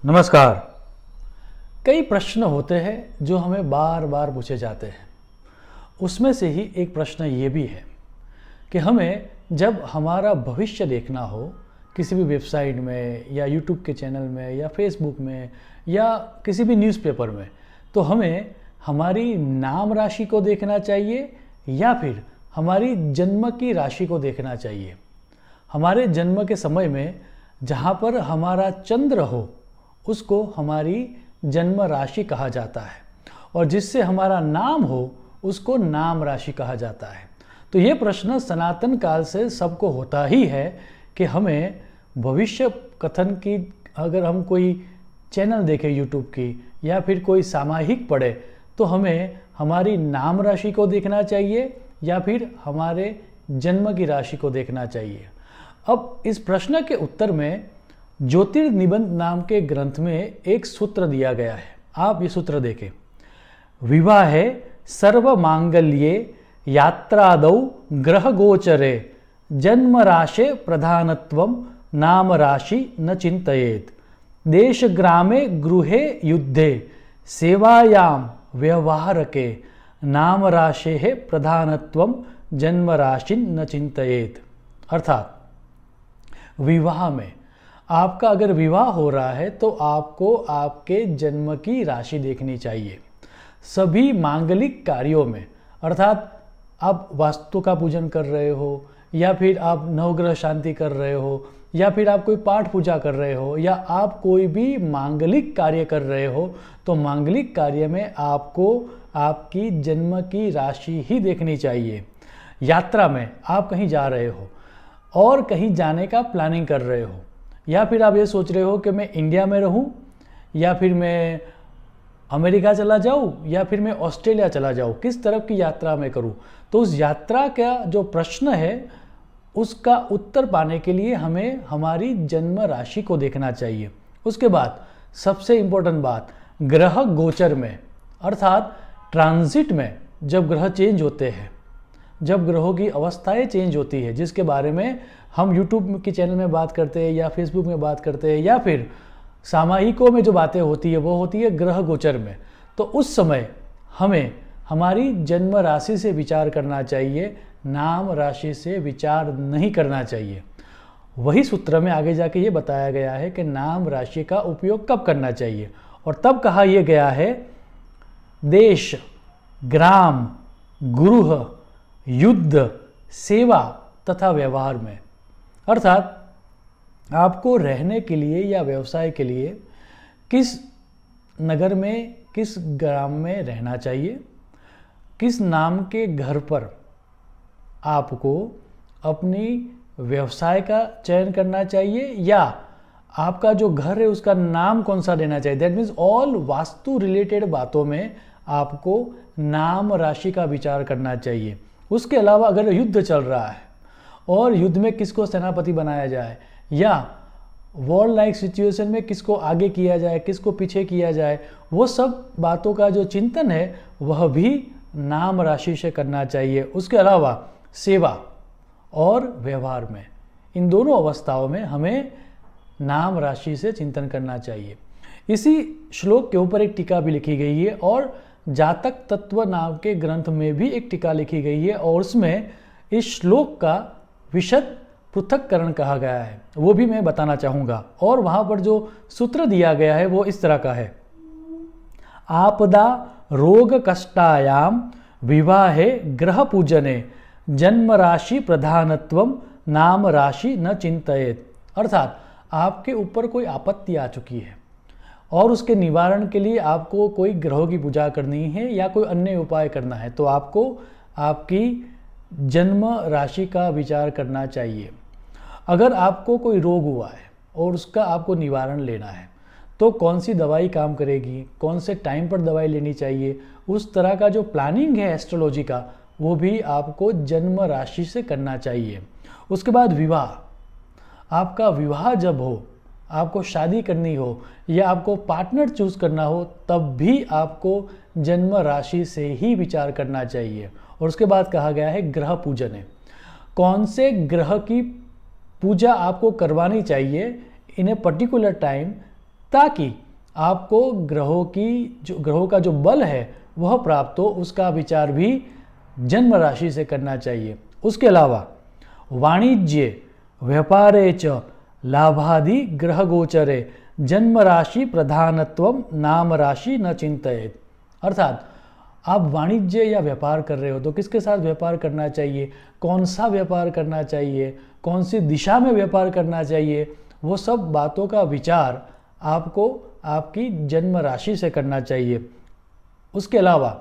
नमस्कार। कई प्रश्न होते हैं जो हमें बार बार पूछे जाते हैं। उसमें से ही एक प्रश्न ये भी है कि हमें जब हमारा भविष्य देखना हो किसी भी वेबसाइट में या यूट्यूब के चैनल में या फेसबुक में या किसी भी न्यूज़पेपर में, तो हमें हमारी नाम राशि को देखना चाहिए या फिर हमारी जन्म की राशि को देखना चाहिए। हमारे जन्म के समय में जहाँ पर हमारा चंद्र हो उसको हमारी जन्म राशि कहा जाता है और जिससे हमारा नाम हो उसको नाम राशि कहा जाता है। तो ये प्रश्न सनातन काल से सबको होता ही है कि हमें भविष्य कथन की, अगर हम कोई चैनल देखें यूट्यूब की या फिर कोई सामायिक पढ़े, तो हमें हमारी नाम राशि को देखना चाहिए या फिर हमारे जन्म की राशि को देखना चाहिए। अब इस प्रश्न के उत्तर में ज्योतिर्निबंध नाम के ग्रंथ में एक सूत्र दिया गया है। आप ये सूत्र देखें। विवाहे सर्व मांगल्ये यात्रादौ ग्रह गोचरे जन्म राशे प्रधानत्वम नाम राशि न चिंतयेत। देश ग्रामे गृहे युद्धे सेवायाम व्यवहारके नाम राशे प्रधानत्वम जन्म राशि न चिंतयेत। अर्थात विवाह में आपका अगर विवाह हो रहा है तो आपको आपके जन्म की राशि देखनी चाहिए। सभी मांगलिक कार्यों में, अर्थात आप वास्तु का पूजन कर रहे हो या फिर आप नवग्रह शांति कर रहे हो या फिर आप कोई पाठ पूजा कर रहे हो या आप कोई भी मांगलिक कार्य कर रहे हो, तो मांगलिक कार्य में आपको आपकी जन्म की राशि ही देखनी चाहिए। यात्रा में आप कहीं जा रहे हो और कहीं जाने का प्लानिंग कर रहे हो या फिर आप ये सोच रहे हो कि मैं इंडिया में रहूं या फिर मैं अमेरिका चला जाऊं या फिर मैं ऑस्ट्रेलिया चला जाऊं, किस तरफ की यात्रा मैं करूं, तो उस यात्रा का जो प्रश्न है उसका उत्तर पाने के लिए हमें हमारी जन्म राशि को देखना चाहिए। उसके बाद सबसे इम्पोर्टेंट बात, ग्रह गोचर में, अर्थात ट्रांजिट में जब ग्रह चेंज होते हैं, जब ग्रहों की अवस्थाएं चेंज होती है, जिसके बारे में हम यूट्यूब के चैनल में बात करते हैं या फेसबुक में बात करते हैं या फिर सामायिकों में जो बातें होती है वो होती है ग्रह गोचर में, तो उस समय हमें हमारी जन्म राशि से विचार करना चाहिए, नाम राशि से विचार नहीं करना चाहिए। वही सूत्र में आगे जाके ये बताया गया है कि नाम राशि का उपयोग कब करना चाहिए, और तब कहा यह गया है देश, ग्राम, गृह, युद्ध, सेवा तथा व्यवहार में। अर्थात आपको रहने के लिए या व्यवसाय के लिए किस नगर में, किस ग्राम में रहना चाहिए, किस नाम के घर पर आपको अपनी व्यवसाय का चयन करना चाहिए या आपका जो घर है उसका नाम कौन सा देना चाहिए। That means all vastu related बातों में आपको नाम राशि का विचार करना चाहिए। उसके अलावा अगर युद्ध चल रहा है और युद्ध में किसको सेनापति बनाया जाए या वॉर लाइक सिचुएशन में किसको आगे किया जाए, किसको पीछे किया जाए, वो सब बातों का जो चिंतन है वह भी नाम राशि से करना चाहिए। उसके अलावा सेवा और व्यवहार में, इन दोनों अवस्थाओं में हमें नाम राशि से चिंतन करना चाहिए। इसी श्लोक के ऊपर एक टीका भी लिखी गई है और जातक तत्व नाम के ग्रंथ में भी एक टीका लिखी गई है और उसमें इस श्लोक का विशद पृथक्करण कहा गया है, वो भी मैं बताना चाहूँगा। और वहाँ पर जो सूत्र दिया गया है वो इस तरह का है। आपदा रोग कष्टायाम विवाहे ग्रह पूजने जन्म राशि प्रधानत्वम नाम राशि न चिंतयेत। अर्थात आपके ऊपर कोई आपत्ति आ चुकी है और उसके निवारण के लिए आपको कोई ग्रहों की पूजा करनी है या कोई अन्य उपाय करना है, तो आपको आपकी जन्म राशि का विचार करना चाहिए। अगर आपको कोई रोग हुआ है और उसका आपको निवारण लेना है, तो कौन सी दवाई काम करेगी, कौन से टाइम पर दवाई लेनी चाहिए, उस तरह का जो प्लानिंग है एस्ट्रोलॉजी का, वो भी आपको जन्म राशि से करना चाहिए। उसके बाद विवाह, आपका विवाह जब हो, आपको शादी करनी हो या आपको पार्टनर चूज करना हो, तब भी आपको जन्म राशि से ही विचार करना चाहिए। और उसके बाद कहा गया है ग्रह पूजन है, कौन से ग्रह की पूजा आपको करवानी चाहिए इन ए पर्टिकुलर टाइम ताकि आपको ग्रहों का जो बल है वह प्राप्त हो, उसका विचार भी जन्म राशि से करना चाहिए। उसके अलावा वाणिज्य व्यापारे च लाभादि ग्रह गोचरे जन्म राशि प्रधानत्वम नाम राशि न चिंतयेत। अर्थात आप वाणिज्य या व्यापार कर रहे हो तो किसके साथ व्यापार करना चाहिए, कौन सा व्यापार करना चाहिए, कौन सी दिशा में व्यापार करना चाहिए, वो सब बातों का विचार आपको आपकी जन्म राशि से करना चाहिए। उसके अलावा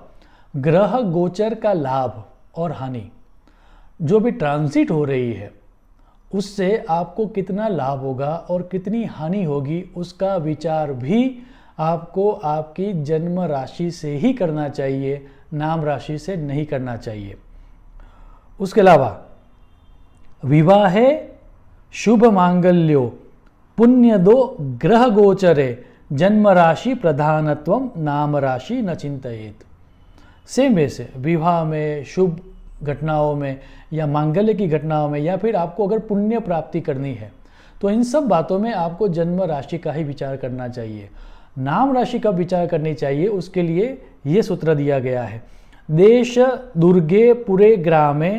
ग्रह गोचर का लाभ और हानि, जो भी ट्रांजिट हो रही है उससे आपको कितना लाभ होगा और कितनी हानि होगी, उसका विचार भी आपको आपकी जन्म राशि से ही करना चाहिए, नाम राशि से नहीं करना चाहिए। उसके अलावा विवाहे शुभ मांगल्यो पुण्य दो ग्रह गोचरे जन्म राशि प्रधानत्वम नाम राशि न चिंतयेत। सेम वे से विवाह में, शुभ घटनाओं में या मांगल्य की घटनाओं में, या फिर आपको अगर पुण्य प्राप्ति करनी है तो इन सब बातों में आपको जन्म राशि का ही विचार करना चाहिए। नाम राशि का विचार करनी चाहिए, उसके लिए ये सूत्र दिया गया है। देश दुर्गे पुरे ग्रामे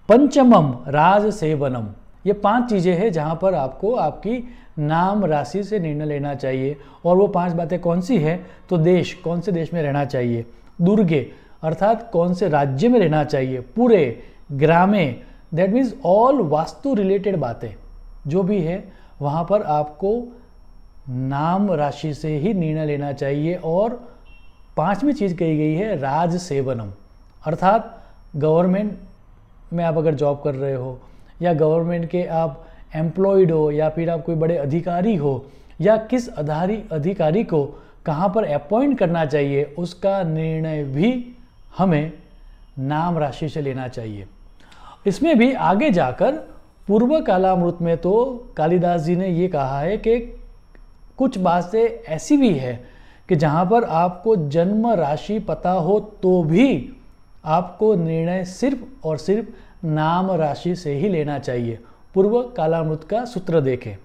पंचमम राज सेवनम। ये 5 चीज़ें हैं जहाँ पर आपको आपकी नाम राशि से निर्णय लेना चाहिए। और वो 5 बातें कौन सी है, तो देश, कौन से देश में रहना चाहिए, दुर्गे अर्थात कौन से राज्य में रहना चाहिए, पूरे ग्रामे that means all vastu related बातें जो भी है वहाँ पर आपको नाम राशि से ही निर्णय लेना चाहिए। और 5वीं चीज़ कही गई है राज सेवनम, अर्थात गवर्नमेंट में आप अगर जॉब कर रहे हो या गवर्नमेंट के आप एम्प्लॉयड हो या फिर आप कोई बड़े अधिकारी हो या किस अधिकारी को कहाँ पर अपॉइंट करना चाहिए, उसका निर्णय भी हमें नाम राशि से लेना चाहिए। इसमें भी आगे जाकर पूर्व कालामृत में तो कालिदास जी ने ये कहा है कि कुछ बातें ऐसी भी है कि जहाँ पर आपको जन्म राशि पता हो तो भी आपको निर्णय सिर्फ और सिर्फ नाम राशि से ही लेना चाहिए। पूर्व कालामृत का सूत्र देखें।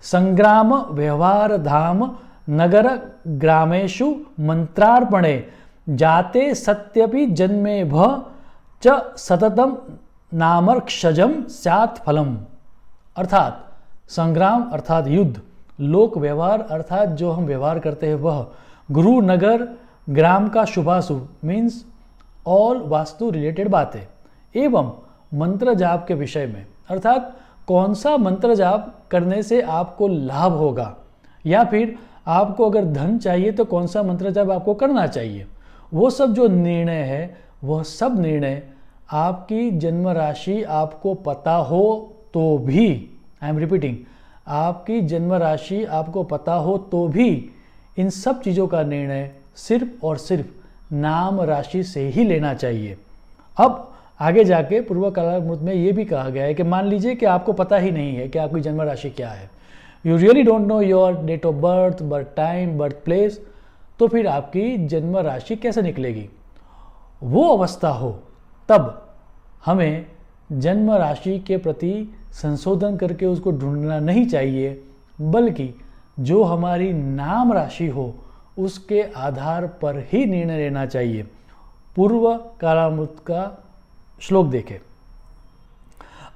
संग्राम व्यवहार धाम नगर ग्रामेषु मंत्रार्पणे जाते सत्यपि जन्मे भ च सततम नामर्क्षजम स्यात् फलम। अर्थात संग्राम अर्थात युद्ध, लोक व्यवहार अर्थात जो हम व्यवहार करते हैं वह, गुरु नगर ग्राम का शुभाशुभ मीन्स ऑल वास्तु रिलेटेड बातें, एवं मंत्र जाप के विषय में अर्थात कौन सा मंत्र जाप करने से आपको लाभ होगा, या फिर आपको अगर धन चाहिए तो कौन सा मंत्र जाप आपको करना चाहिए, वो सब जो निर्णय है वह सब निर्णय आपकी जन्म राशि आपको पता हो तो भी, आई एम रिपीटिंग, आपकी जन्म राशि आपको पता हो तो भी इन सब चीज़ों का निर्णय सिर्फ और सिर्फ नाम राशि से ही लेना चाहिए। अब आगे जाके पूर्व कालामृत में ये भी कहा गया है कि मान लीजिए कि आपको पता ही नहीं है कि आपकी जन्म राशि क्या है, you really don't know your date of birth, birth time, birth place, तो फिर आपकी जन्म राशि कैसे निकलेगी। वो अवस्था हो तब हमें जन्म राशि के प्रति संशोधन करके उसको ढूंढना नहीं चाहिए, बल्कि जो हमारी नाम राशि हो उसके आधार पर ही निर्णय लेना चाहिए। पूर्व कालामृत का श्लोक देखें।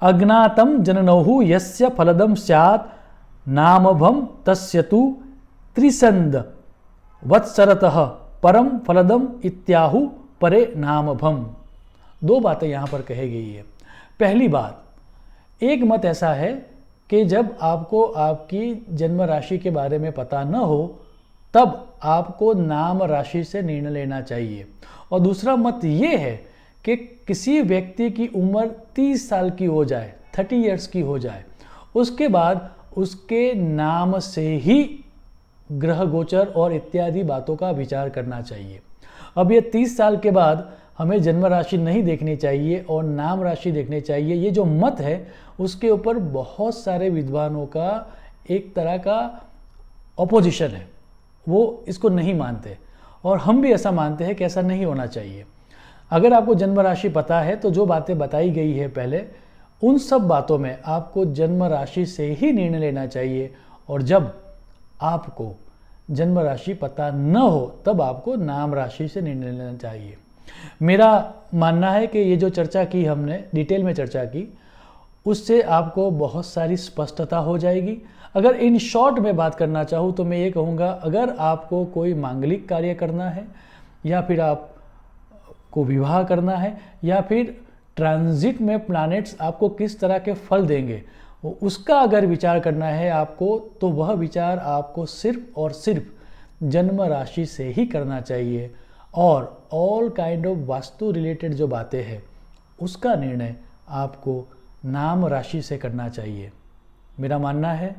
अज्ञातम जननौहु यस्य फलदम स्यात् नामभम तस्य तु त्रिसंद वत्सरतः परम फलदम इत्याहु परे नामभम। 2 बातें यहाँ पर कही गई है। पहली बात, एक मत ऐसा है कि जब आपको आपकी जन्म राशि के बारे में पता न हो तब आपको नाम राशि से निर्णय लेना चाहिए। और दूसरा मत ये है कि किसी व्यक्ति की उम्र 30 साल की हो जाए, 30 ईयर्स की हो जाए, उसके बाद उसके नाम से ही ग्रह गोचर और इत्यादि बातों का विचार करना चाहिए। अब ये 30 साल के बाद हमें जन्म राशि नहीं देखनी चाहिए और नाम राशि देखनी चाहिए, ये जो मत है उसके ऊपर बहुत सारे विद्वानों का एक तरह का ऑपोजिशन है, वो इसको नहीं मानते और हम भी ऐसा मानते हैं कि ऐसा नहीं होना चाहिए। अगर आपको जन्म राशि पता है तो जो बातें बताई गई है पहले, उन सब बातों में आपको जन्म राशि से ही निर्णय लेना चाहिए। और जब आपको जन्म राशि पता न हो तब आपको नाम राशि से निर्णय लेना चाहिए। मेरा मानना है कि ये जो चर्चा की हमने, डिटेल में चर्चा की, उससे आपको बहुत सारी स्पष्टता हो जाएगी। अगर इन शॉर्ट में बात करना चाहूँ तो मैं ये कहूँगा, अगर आपको कोई मांगलिक कार्य करना है, या फिर आपको विवाह करना है, या फिर ट्रांजिट में प्लैनेट्स आपको किस तरह के फल देंगे, उसका अगर विचार करना है आपको, तो वह विचार आपको सिर्फ और सिर्फ जन्म राशि से ही करना चाहिए। और all kind of vastu related जो बातें हैं उसका निर्णय आपको नाम राशि से करना चाहिए। मेरा मानना है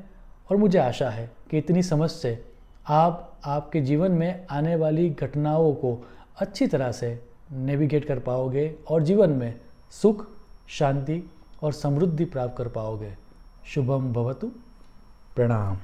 और मुझे आशा है कि इतनी समझ से आप आपके जीवन में आने वाली घटनाओं को अच्छी तरह से नेविगेट कर पाओगे और जीवन में सुख, शांति और समृद्धि प्राप्त कर पाओगे। शुभम भवतु। प्रणाम।